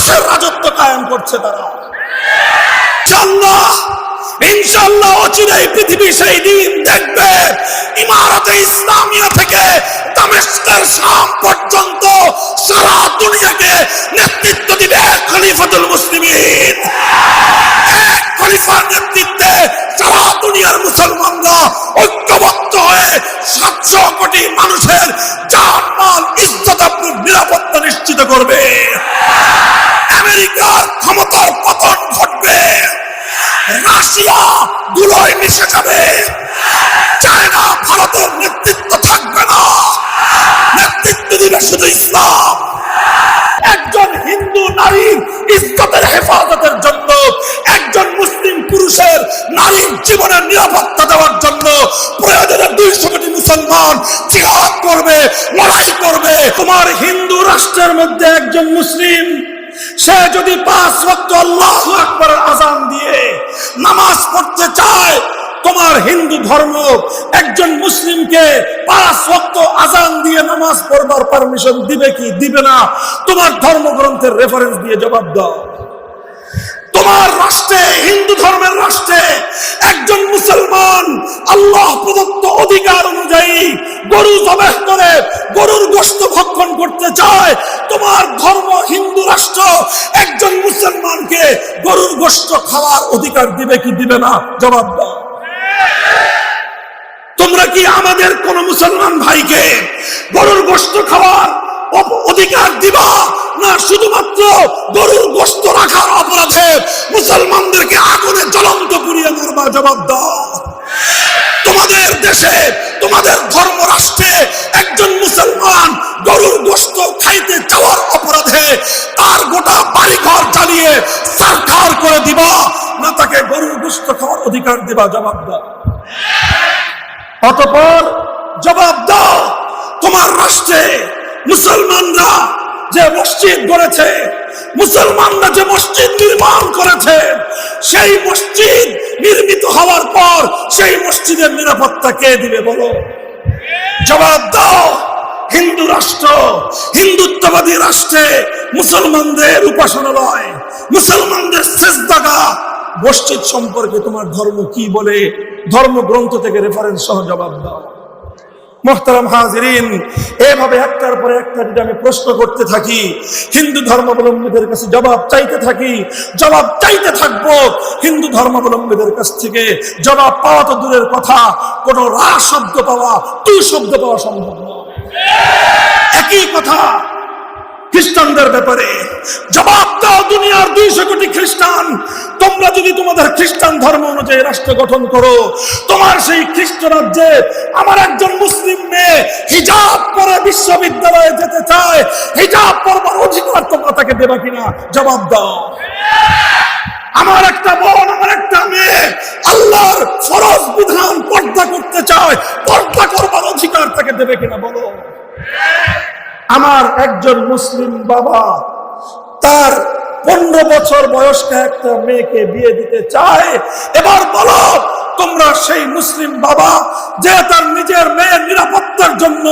মানুষের রাজত্ব কায়েম করছে তারা। ইনশাআল্লাহ অচিরেই পৃথিবী সেই দিন দেখবে ইমারতে ইসলামিয়া থেকে দামেস্কের শাম পর্যন্ত সারা দুনিয়াকে নেতৃত্ব দিবে খলিফাতুল মুসলিমিন। এক খলিফার নেতৃত্বে সারা দুনিয়ার মুসলমানরা ঐক্যবদ্ধ হয়ে 700 কোটি মানুষের জান-মাল, ইজ্জত, নিরাপত্তা নিশ্চিত করবে। আমেরিকার ক্ষমতার পতন ঘটবে, রাশিয়া ধুলোয় মিশে যাবে, চায়না ভারতের নেতৃত্ব থাকবে না, নেতৃত্ব দিবে শুধু ইসলাম। একজন হিন্দু নারীর ইজ্জতের হেফাজতের জন্য, একজন মুসলিম পুরুষের নারীর জীবনের নিরাপত্তা দেওয়ার জন্য প্রয়োজনে 200 কোটি মুসলমান জিহাদ করবে, লড়াই করবে। তোমার হিন্দু রাষ্ট্রের মধ্যে একজন মুসলিম সে যদি 5 ওয়াক্ত আল্লাহু আকবারের আযান দিয়ে নামাজ পড়তে চায়, তোমার হিন্দু ধর্ম একজন মুসলিমকে 5 ওয়াক্ত আযান দিয়ে নামাজ পড়বার পারমিশন দিবে কি দিবে না? তোমার ধর্মগ্রন্থের রেফারেন্স দিয়ে জবাব দাও। তোমার রাষ্ট্রে, হিন্দু ধর্মের রাষ্ট্রে একজন মুসলমান আল্লাহ প্রদত্ত অধিকার অনুযায়ী গরু জবাহ করে গরুর গোশত ভক্ষণ করতে চায়, তোমার ধর্ম হিন্দু রাষ্ট্র একজন মুসলমানকে গরুর গোশত খাওয়ার অধিকার দিবে কি দিবে না? জবাব দাও। তোমরা কি আমাদের কোন মুসলমান ভাইকে গরুর গোশত খাওয়ার অধিকার দিবা, না শুধুমাত্র গরুর গোশত রাখার অপরাধে মুসলমানদেরকে আগুনে জ্বলন্ত পুড়িয়ে মারবা? জবাব দাও। তোমাদের দেশে, তোমাদের ধর্ম রাষ্ট্রে একজন মুসলমান গরুর গোশত খাইতে চাওয়ার অপরাধে তার গোটা বাড়িঘর জ্বালিয়ে সারখার করে দিবা, না তাকে গরুর গোশত খাওয়ার অধিকার দিবা? জবাব দাও। অতঃপর জবাব দাও, তোমার রাষ্ট্রে মুসলমানরা যে মসজিদ গড়েছে, মুসলমানরা যে মসজিদ নির্মাণ করেছে, সেই মসজিদ নির্মিত হওয়ার পর সেই মসজিদের নিরাপত্তা কে দিবে বলো? জবাব দাও। হিন্দু রাষ্ট্র, হিন্দুত্ববাদী রাষ্ট্রে মুসলমানদের উপাসনালয়, মুসলমানদের সিজদাগাহ, মসজিদ সম্পর্কে তোমার ধর্ম কি বলে? ধর্মগ্রন্থ থেকে রেফারেন্স সহ জবাব দাও। মুহতারাম হাজিরিন, এভাবে একটার পরে একটা যদি আমি প্রশ্ন করতে থাকি, হিন্দু ধর্মাবলম্বীদের কাছে জবাব চাইতে থাকি, জবাব চাইতে থাকবো, হিন্দু ধর্মাবলম্বীদের কাছ থেকে জবাব পাওয়া তো দূরের কথা, কোন রা শব্দ পাওয়া, তুই শব্দ পাওয়া সম্ভব নয়। একই কথা খ্রিস্টানদের ব্যাপারে জবাব দাও। দুনিয়ার 200 কোটি খ্রিস্টান, তোমরা যদি তোমাদের খ্রিস্টান ধর্ম অনুযায়ী রাষ্ট্র গঠন করো, তোমার সেই খ্রিস্ট রাজ্যে আমার একজন মুসলিম মেয়ে হিজাব পরে বিশ্ববিদ্যালয়ে যেতে চায়, হিজাব পরবার অধিকার তোমরা তাকে দেবা কিনা? জবাব দাও। আমার একটা বোন, আমার একটা মেয়ে আল্লাহর ফরজ বিধান পর্দা করতে চায়, পর্দা করবার অধিকার তাকে দেবে কিনা বলো? আমার একজন মুসলিম বাবা তার 15 বছর বয়স্ক একটা মেয়েকে বিয়ে দিতে চায়, এবার বলো তোমরা সেই মুসলিম বাবা যে তার নিজের মেয়ের নিরাপত্তার জন্য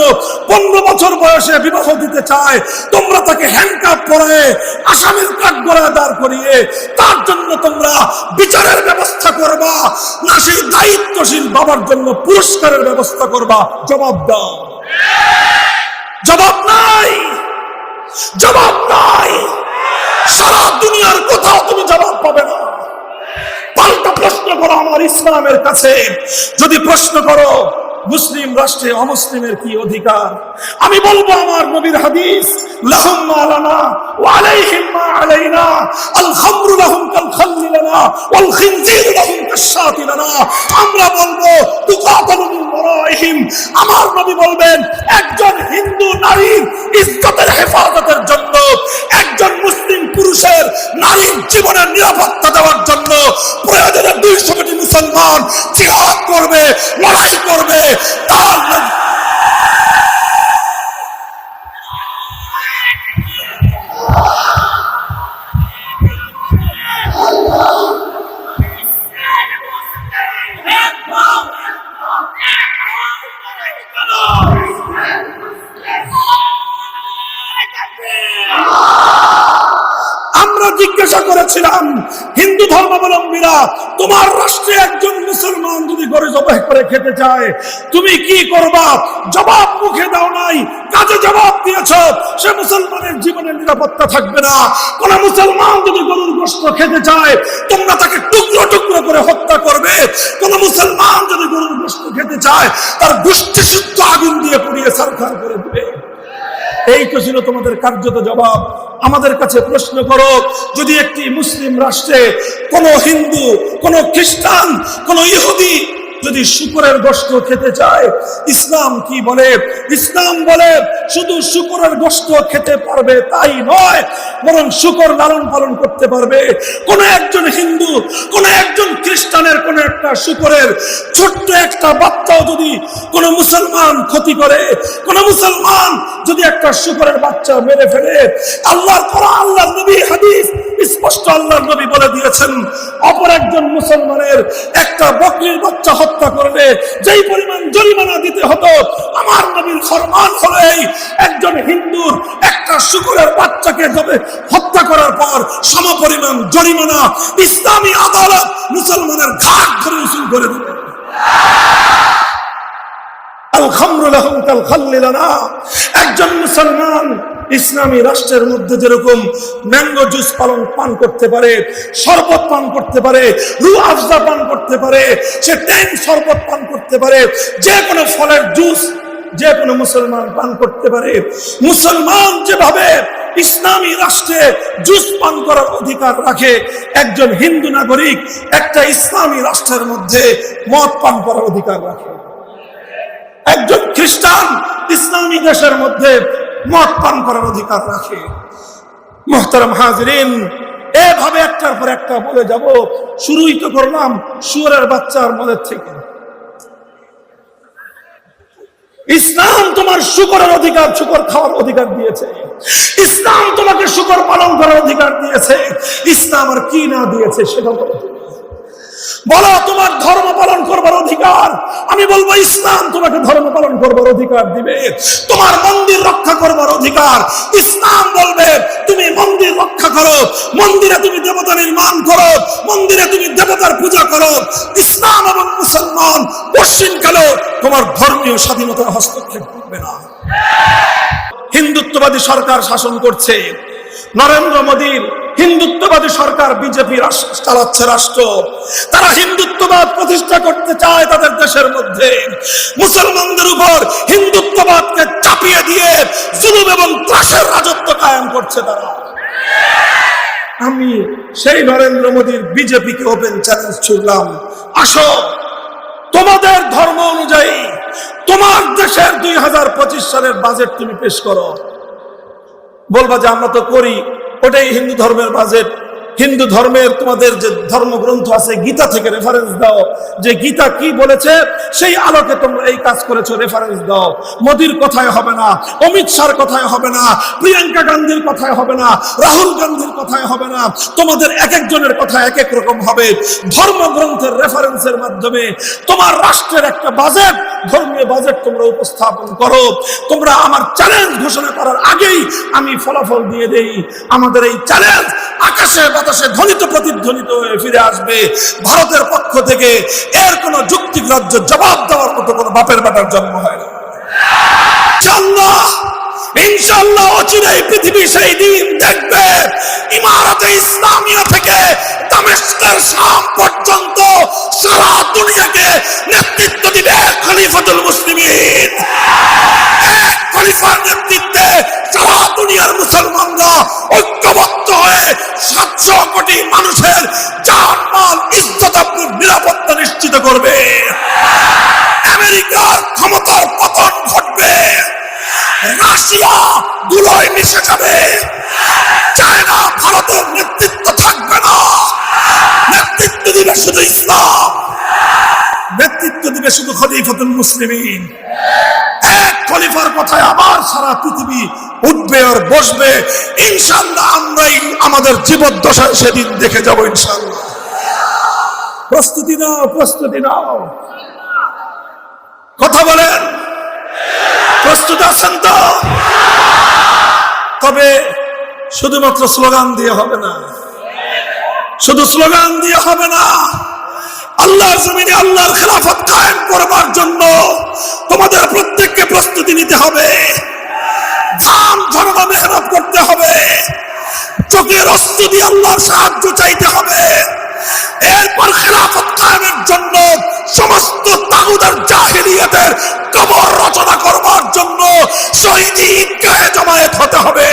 15 বছর বয়সে বিবাহ দিতে চায়, তোমরা তাকে হ্যান্ডকাপ পরায়ে আসামির কাঠগড়ায় দাঁড় করিয়ে তার জন্য তোমরা বিচারের ব্যবস্থা করবা, না সেই দায়িত্বশীল বাবার জন্য পুরস্কারের ব্যবস্থা করবা? জবাব দাও। জবাব নাই, জবাব নাই। সারা দুনিয়ার কোথাও তুমি জবাব পাবে না। পাল্টা প্রশ্ন করো আমার ইসলামের কাছে, যদি প্রশ্ন করো মুসলিম রাষ্ট্রে অমুসলিমের কি অধিকার, আমি বলবো আমার নবীর হাদিস, লাহুম মা লানা ওয়া আলাইহিম মা আলাইনা, আল খামরু লাহুম কাল খাল্লি লানা ওয়াল খিনজির লাহুম কাশশাতি লানা। আমরা বলবো তুকাতালু মিন ওয়ারাইহিম। আমার নবী বলবেন একজন হিন্দু নারীর ইজ্জতের হেফাজতের জন্য, একজন মুসলিম পুরুষের নারীর জীবনের নিরাপত্তা দেওয়ার জন্য প্রয়োজনে 200 কোটি মুসলমান জিহাদ করবে, লড়াই করবে। জিজ্ঞাসা করেছিলাম, হিন্দু ধর্মাবলম্বীরা, তোমার রাষ্ট্রে একজন মুসলমান যদি গরু জবাই করে খেতে চায় তুমি কি করবা? জবাব মুখে দাও নাই, কাজে জবাব দিয়েছ। সে মুসলমানের জীবনের নিরাপত্তা থাকবে না। কোন মুসলমান যদি গরুর গোশত খেতে চায় তোমরা তাকে টুকরো টুকরো করে হত্যা করবে। কোন মুসলমান যদি গরুর গোশত খেতে চায় তার গোষ্ঠী শুদ্ধ আগুন দিয়ে পুড়িয়ে ছারখার করে দিবে। এই তো ছিল তোমাদের কার্যত জবাব। আমাদের কাছে প্রশ্ন করো, যদি একটি মুসলিম রাষ্ট্রে কোন হিন্দু, কোন খ্রিস্টান, কোন ইহুদি যদি শুকরের গোশত খেতে চায়, ইসলাম কি বলে? ইসলাম বলে শুধু শুকরের গোশত খেতে পারবে তাই নয়, বরং শুকর লালন পালন করতে পারবে। কোন একজন হিন্দু, কোন একজন খ্রিস্টানের কোন একটা শুকরের ছোট্ট একটা বাচ্চাও যদি কোন মুসলমান ক্ষতি করে, কোন মুসলমান যদি একটা শুকরের বাচ্চা মেরে ফেলে, আল্লাহর কোরআন, আল্লাহর নবী হাদিস স্পষ্ট আল্লাহর নবী বলে দিয়েছেন, অপর একজন মুসলমানের একটা বকরির বাচ্চা হত্যা করলে যেই পরিমাণ জরিমানা দিতে হতো, আমার নবীর ফরমান হলো এই, একজন হিন্দুর একটা শুকরের বাচ্চাকে হত্যা করার পর সমপরিমাণ জরিমানা ইসলামী আদালত মুসলমানের ঘাট ধরে উসুল করে দেবে। একজন মুসলমান ইসলামী রাষ্ট্রের মধ্যে যেরকম ম্যাঙ্গো জুস পান করতে পারে, শরবত পান করতে পারে, রু আফজা পান করতে পারে, সে ট্যাং শরবত পান করতে পারে, যে কোনো ফলের জুস যে কোনো মুসলমান পান করতে পারে। মুসলমান যেভাবে ইসলামী রাষ্ট্রে জুস পান করার অধিকার রাখে, একজন হিন্দু নাগরিক একটা ইসলামী রাষ্ট্রের মধ্যে মদ পান করার অধিকার রাখে। একজন খ্রিস্টান ইসলামী দেশের মধ্যে মদ পান করার অধিকার রাখে। মুহতারাম হাজিরিন, এভাবে একটার পর একটা বলে যাব। শুরুই তো করলাম শুয়োরের বাচ্চার মদের থেকে। ইসলাম তোমার শুকরের অধিকার, শুকর খাওয়ার অধিকার দিয়েছে। ইসলাম তোমাকে শুকর পালন করার অধিকার দিয়েছে। ইসলাম আর কি না দিয়েছে সেটা বলো। বলো তোমার ধর্ম পালন করবার অধিকার। আমি বলবো ইসলাম তোমাকে ধর্ম পালন করবার অধিকার দিবে। তোমার মন্দির রক্ষা করবার অধিকার, ইসলাম বলবে তুমি মন্দির রক্ষা করো, মন্দিরে তুমি দেবতা নির্মাণ করো, মন্দিরে তুমি দেবতার পূজা করো। ইসলাম এবং মুসলমান পশ্চিমকালেও তোমার ধর্মীয় স্বাধীনতার হস্তক্ষেপ করবে না। হিন্দুত্ববাদী সরকার শাসন করছে, নরেন্দ্র মোদীর হিন্দুত্ববাদী সরকার, বিজেপি চালাচ্ছে রাষ্ট্র। তারা হিন্দুত্ববাদ প্রতিষ্ঠা করতে চায় তাদের দেশের মধ্যে। মুসলমানদের উপর হিন্দুত্ববাদকে চাপিয়ে দিয়ে জুলুম এবং ত্রাসের রাজত্ব কায়েম করছে তারা। আমি সেই নরেন্দ্র মোদীর বিজেপিকে ওপেন চ্যালেঞ্জ ছুড়লাম, আসো তোমাদের ধর্ম অনুযায়ী তোমার দেশের 2025 সালের বাজেট তুমি পেশ করো। বলবা যে আমরা তো করি, ওটাই হিন্দু ধর্মের বাজেট। হিন্দু ধর্মের তোমাদের যে ধর্মগ্রন্থ আছে গীতা থেকে রেফারেন্স দাও, যে গীতা কি বলেছে সেই আলোকে তোমরা এই কাজ করেছো, রেফারেন্স দাও। মোদির কথায় হবে না, অমিত শাহর কথায় হবে না, প্রিয়াঙ্কা গান্ধীর কথায় হবে না, রাহুল গান্ধীর কথায় হবে না। তোমাদের এক একজনের কথা এক এক রকম হবে। ধর্মগ্রন্থের রেফারেন্সের মাধ্যমে তোমার রাষ্ট্রের একটা বাজেট, ধর্মীয় বাজেট তোমরা উপস্থাপন করো। তোমরা আমার চ্যালেঞ্জ ঘোষণা করার আগেই আমি ফলাফল দিয়ে দেই, আমাদের এই চ্যালেঞ্জ আকাশে বাতাসে ধ্বনিত প্রতিধ্বনিত হয়ে ফিরে আসবে। ভারতের পক্ষ থেকে এর কোন যুক্তিগ্রাহ্য জবাব দেওয়ার মতো কোন বাপের বেটার জন্ম হয় না। ইনশাআল্লাহ অচিরেই পৃথিবী সেই দিন দেখবে ইমারতে ইসলামিয়া থেকে দামেস্কের শাম পর্যন্ত সারা দুনিয়াকে নেতৃত্ব দিবে খলিফাতুল মুসলিমিন। এক খলিফার নেতৃত্বে সারা দুনিয়ার মুসলমানরা ঐক্যবদ্ধ হয়ে 700 কোটি মানুষের জান-মাল, ইজ্জত, নিরাপত্তা নিশ্চিত করবে। আমেরিকার ক্ষমতার পতন ঘটবে, রাশিয়া ধুলোয় মিশে যাবে, চায়না ভারতের নেতৃত্ব থাকবে না। নেতৃত্ব দিবে শুধু ইসলাম, নেতৃত্ব দিবে শুধু খলিফাতুল মুসলিমিন। এক খলিফার কথায় আবার সারা পৃথিবী উঠবে আর বসবে। ইনশাআল্লাহ আমরাই আমাদের জীবদ্দশায় সেদিন দেখে যাব ইনশাআল্লাহ। প্রস্তুতি নাও, প্রস্তুতি নাও। কথা বলেন, প্রস্তুত আছেন তো? তবে শুধুমাত্র স্লোগান দিয়ে হবে না। শুধু স্লোগান দিয়ে হবে না, আল্লাহর জমিনে আল্লাহর খেলাফত কায়েম করবার জন্য তোমাদের প্রত্যেককে প্রস্তুতি নিতে হবে, ঘাম ঝরানো মেহনত করতে হবে, চোখের অশ্রু দিয়ে আল্লাহর সাহায্য চাইতে হবে। এরপর খেলাফত কায়েমের জন্য সমস্ত তাগুদের জাহিলিয়াতের কবর রচনা করবার জন্য শহীদ ঈদগাহে জমায়েত হতে হবে।